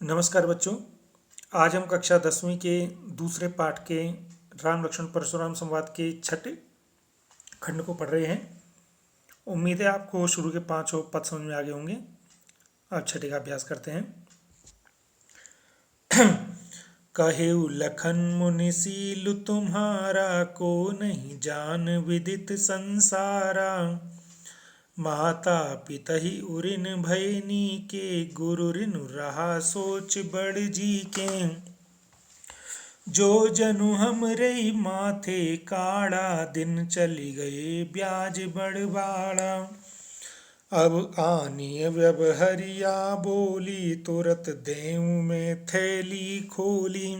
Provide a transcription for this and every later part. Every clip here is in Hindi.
नमस्कार बच्चों। आज हम कक्षा 10वीं के दूसरे पाठ के राम लक्ष्मण परशुराम संवाद के छठे खंड को पढ़ रहे हैं। उम्मीद है आपको शुरू के 5 पद समझ में आ गए होंगे। अब छठे का अभ्यास करते हैं। कहेउ लखन मुनिशील तुम्हारा, को नहीं जान विदित संसारा। माता पितहि उरिन भयनी के, गुरु ऋण रहा सोच बड़ जी के। जो जनु हमरे माथे काड़ा, दिन चली गए ब्याज बड़वाड़ा। अब आनी व्यवहरिया बोली, तुरत देऊं में थैली खोली।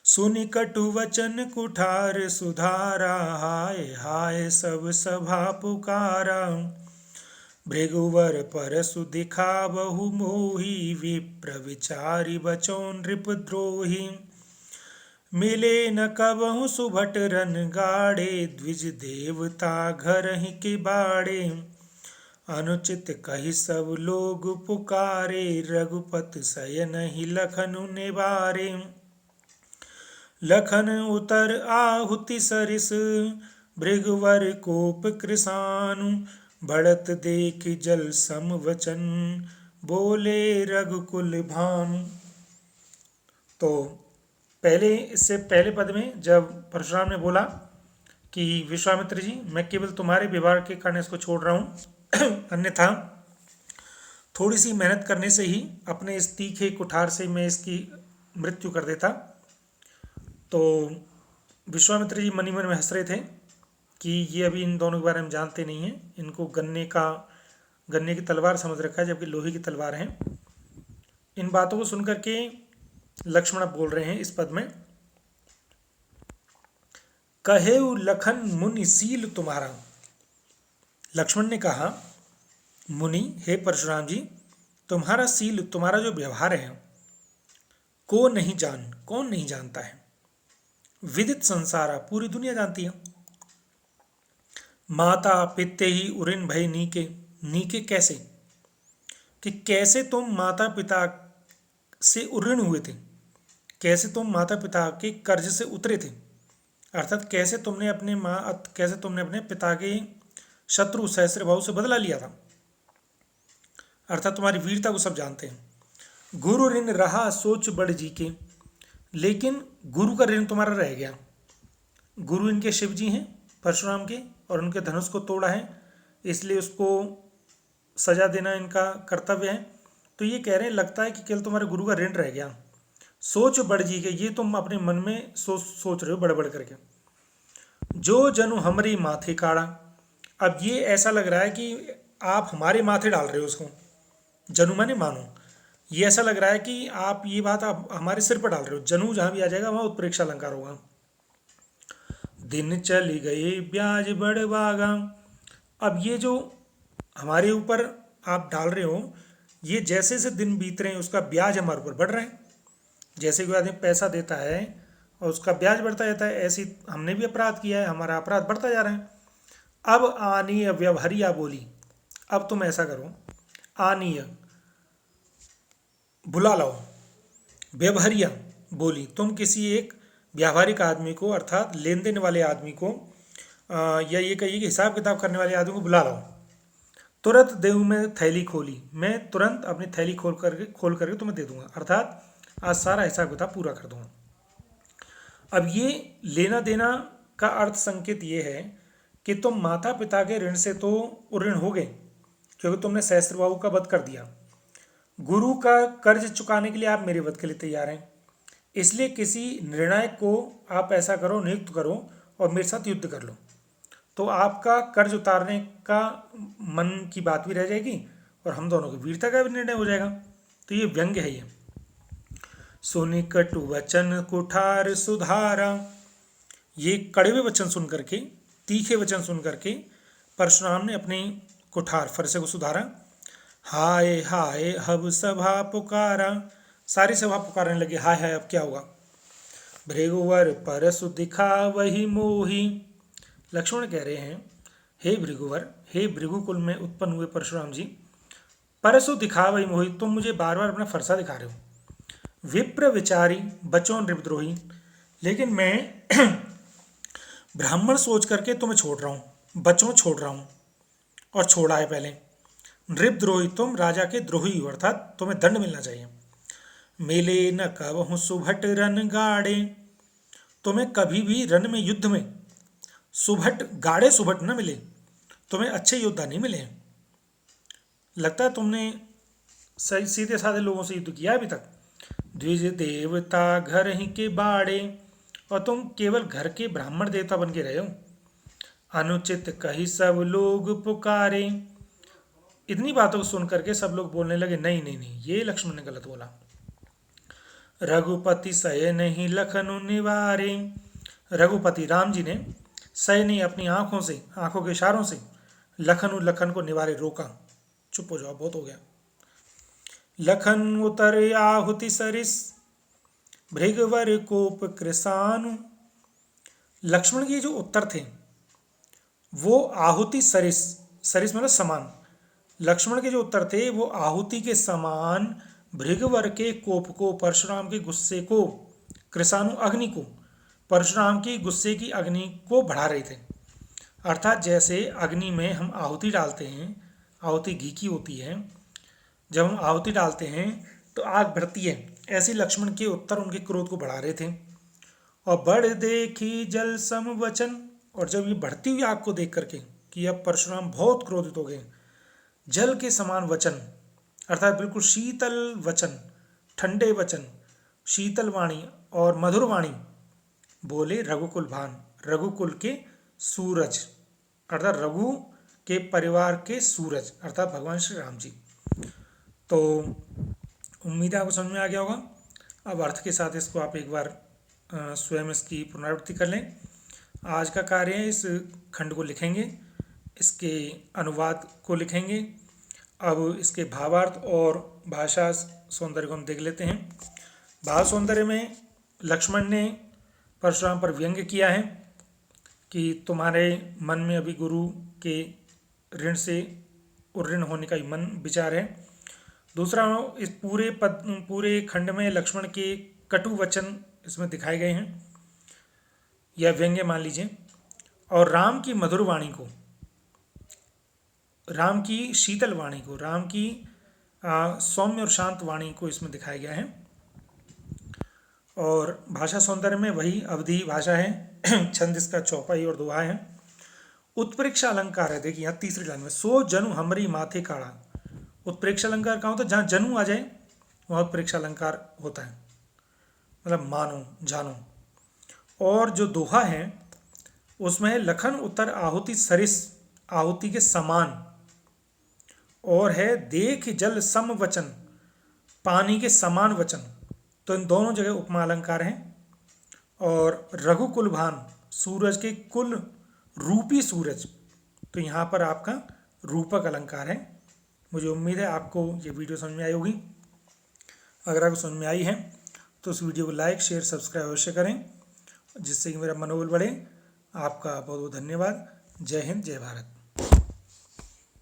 सुनि कटु वचन कुठार सुधारा, हाय हाय सब सभा पुकारा। भृगुवर परसु दिखावहु मोही, विप्र विचारि बचौ नृपद्रोही। मिले न कबहु सुभट रन गाड़े, द्विज देवता घर ही के बाड़े। अनुचित कहि सब लोग पुकारे, रघुपति शयन ही लखनु निवारे। लखन उतर आहुति सरिस, भृगुवर कोप कृसानु। बढ़त देख जल सम वचन, बोले रघुकुल भानु। तो इससे पहले पद में जब परशुराम ने बोला कि विश्वामित्र जी, मैं केवल तुम्हारे व्यवहार के कारण इसको छोड़ रहा हूँ, अन्यथा थोड़ी सी मेहनत करने से ही अपने इस तीखे कुठार से मैं इसकी मृत्यु कर देता। तो विश्वामित्र जी मनी मन में हंस रहे थे कि ये अभी इन दोनों के बारे में जानते नहीं हैं। इनको गन्ने की तलवार समझ रखा है, जबकि लोहे की तलवार है। इन बातों को सुनकर के लक्ष्मण बोल रहे हैं इस पद में, कहेउ लखन मुनि सील तुम्हारा। लक्ष्मण ने कहा, मुनि हे परशुराम जी, तुम्हारा सील, तुम्हारा जो व्यवहार है, को नहीं जान, कौन नहीं जानता है। विदित संसारा, पूरी दुनिया जानती है। माता पिते ही उरिन भय नीके, नीके कैसे, कि कैसे तुम माता पिता से उऋण हुए थे, कैसे तुम माता पिता के कर्ज से उतरे थे। अर्थात कैसे तुमने अपने पिता के शत्रु सहस्त्रबाहु से बदला लिया था। अर्थात तुम्हारी वीरता को सब जानते हैं। गुरु ऋण रहा सोच बड़ जी के, लेकिन गुरु का ऋण तुम्हारा रह गया। गुरु इनके शिव जी हैं परशुराम के, और उनके धनुष को तोड़ा है, इसलिए उसको सजा देना इनका कर्तव्य है। तो ये कह रहे हैं, लगता है कि केवल तुम्हारे गुरु का ऋण रह गया। सोच बढ़ जी के, ये तुम अपने मन में सोच रहे हो बड़ बड़ करके। जो जनु हमरे माथे काड़ा, अब ये ऐसा लग रहा है कि आप हमारे माथे डाल रहे हो उसको। जनु माने मानो, ये ऐसा लग रहा है कि आप ये बात आप हमारे सिर पर डाल रहे हो। जनु जहां भी आ जाएगा वहां उत्प्रेक्षा अलंकार होगा। दिन चली गए ब्याज बढ़वागा, अब ये जो हमारे ऊपर आप डाल रहे हो, ये जैसे से दिन बीत रहे हैं उसका ब्याज हमारे ऊपर बढ़ रहा है। जैसे कोई आदमी पैसा देता है और उसका ब्याज बढ़ता जाता है, ऐसी हमने भी अपराध किया है, हमारा अपराध बढ़ता जा रहा है। अब आनीय व्यवहारिया बोली, अब तुम ऐसा करो, आनीय बुला लाओ, व्यवहारिया बोली, तुम किसी एक व्यावहारिक आदमी को, अर्थात लेन देन वाले आदमी को, या ये कहिए कि हिसाब किताब करने वाले आदमी को बुला लाओ। तुरंत देऊँ में थैली खोली, मैं तुरंत अपनी थैली खोल करके तुम्हें दे दूंगा। अर्थात आज सारा हिसाब किताब पूरा कर दूंगा। अब ये लेना देना का अर्थ संकेत ये है कि तुम माता पिता के ऋण से तो उऋण हो गए, क्योंकि तुमने सहस्त्रबाहु का वध कर दिया। गुरु का कर्ज चुकाने के लिए आप मेरे वध के लिए तैयार हैं, इसलिए किसी निर्णायक को आप ऐसा करो, नियुक्त करो और मेरे साथ युद्ध कर लो। तो आपका कर्ज उतारने का मन की बात भी रह जाएगी और हम दोनों की वीरता का भी निर्णय हो जाएगा। तो ये व्यंग्य है। ये सुनि कटु वचन कुठार सुधारा, ये कड़वे वचन सुन करके, तीखे वचन सुन करके परशुराम ने अपनी कुठार फरसे को सुधारा। हाय हाय हब सभा पुकारा, सारी सभा पुकारने लगे, हाय हाय अब क्या होगा। भृगुवर परसु दिखा वही मोही, लक्ष्मण कह रहे हैं, हे भृगुवर, हे भृगुकुल में उत्पन्न हुए परशुराम जी, परसु दिखावई मोहि, तुम मुझे बार बार अपना फरसा दिखा रहे हो। विप्र विचारी बचो नृपद्रोही, लेकिन मैं ब्राह्मण सोच करके तुम्हें छोड़ रहा हूँ, बच्चों छोड़ रहा हूँ, और छोड़ा है पहले। नृपद्रोही, तुम राजा के द्रोही हो, अर्थात तुम्हें दंड मिलना चाहिए। मेले न कबहु सुभट रन गाड़े, तुम्हें कभी भी रन में, युद्ध में सुभट, गाड़े सुभट न मिले, तुम्हें अच्छे योद्धा नहीं मिले। लगता है तुमने सही सीधे साधे लोगों से युद्ध किया अभी तक। द्विज देवता घर ही के बाड़े, और तुम केवल घर के ब्राह्मण देवता बन के रहे हो। अनुचित कही सब लोग पुकारे, इतनी बातों को सुन करके सब लोग बोलने लगे नहीं नहीं नहीं, ये लक्ष्मण ने गलत बोला। रघुपति सहे नहीं लखनु निवारे, रघुपति राम जी ने सहे नहीं, अपनी आंखों से, आंखों के इशारों से लखन को निवारे, रोका। चुप हो जाओ, बहुत हो गया। लखन उतर आहुति सरिस, भृगवर कोप कृसानु। लक्ष्मण के जो उत्तर थे वो आहुति सरिस, सरिस मतलब समान, लक्ष्मण के जो उत्तर थे वो आहुति के समान भृगवर के कोप को, परशुराम के गुस्से को, कृसानु अग्नि को, परशुराम की गुस्से की अग्नि को बढ़ा रहे थे। अर्थात जैसे अग्नि में हम आहुति डालते हैं, आहुति घी की होती है, जब हम आहुति डालते हैं तो आग बढ़ती है, ऐसे लक्ष्मण के उत्तर उनके क्रोध को बढ़ा रहे थे। और बढ़ देखी जल सम वचन, और जब ये बढ़ती हुई आग को देख करके कि अब परशुराम बहुत क्रोधित हो गए, जल के समान वचन, अर्थात बिल्कुल शीतल वचन, ठंडे वचन, शीतल वाणी और मधुर वाणी बोले रघुकुल भान, रघुकुल के सूरज, अर्थात रघु के परिवार के सूरज, अर्थात भगवान श्री राम जी। तो उम्मीद है आपको समझ में आ गया होगा। अब अर्थ के साथ इसको आप एक बार स्वयं इसकी पुनरावृत्ति कर लें। आज का कार्य है, इस खंड को लिखेंगे, इसके अनुवाद को लिखेंगे। अब इसके भावार्थ और भाषा सौंदर्य को हम देख लेते हैं। भाव सौंदर्य में लक्ष्मण ने परशुराम पर व्यंग्य किया है कि तुम्हारे मन में अभी गुरु के ऋण से उऋण होने का मन विचार है। दूसरा, इस पूरे खंड में लक्ष्मण के कटु वचन इसमें दिखाए गए हैं, या व्यंग्य मान लीजिए। और राम की मधुर वाणी को, राम की शीतल वाणी को, राम की सौम्य और शांत वाणी को इसमें दिखाया गया है। और भाषा सौंदर्य में वही अवधि भाषा है, छंद इसका चौपाई और दोहा है। उत्प्रेक्षा अलंकार है, देखिए यहाँ तीसरी लाइन में, सो जनु हमरी माथे काढ़ा। उत्प्रेक्षा अलंकार कहाँ होता है? जहाँ जनु आ जाए वहाँ उत्प्रेक्षा अलंकार होता है, मतलब मानो, जानो। और जो दोहा है उसमें है लखन उतर आहुति सरिस, आहुति के समान, और है देख जल सम वचन, पानी के समान वचन। तो इन दोनों जगह उपमा अलंकार हैं। और रघुकुल भान, सूरज के कुल रूपी सूरज, तो यहाँ पर आपका रूपक अलंकार है। मुझे उम्मीद है आपको ये वीडियो समझ में आई होगी। अगर आपको समझ में आई है तो उस वीडियो को लाइक, शेयर, सब्सक्राइब अवश्य करें, जिससे कि मेरा मनोबल बढ़े। आपका बहुत बहुत धन्यवाद। जय हिंद, जय भारत।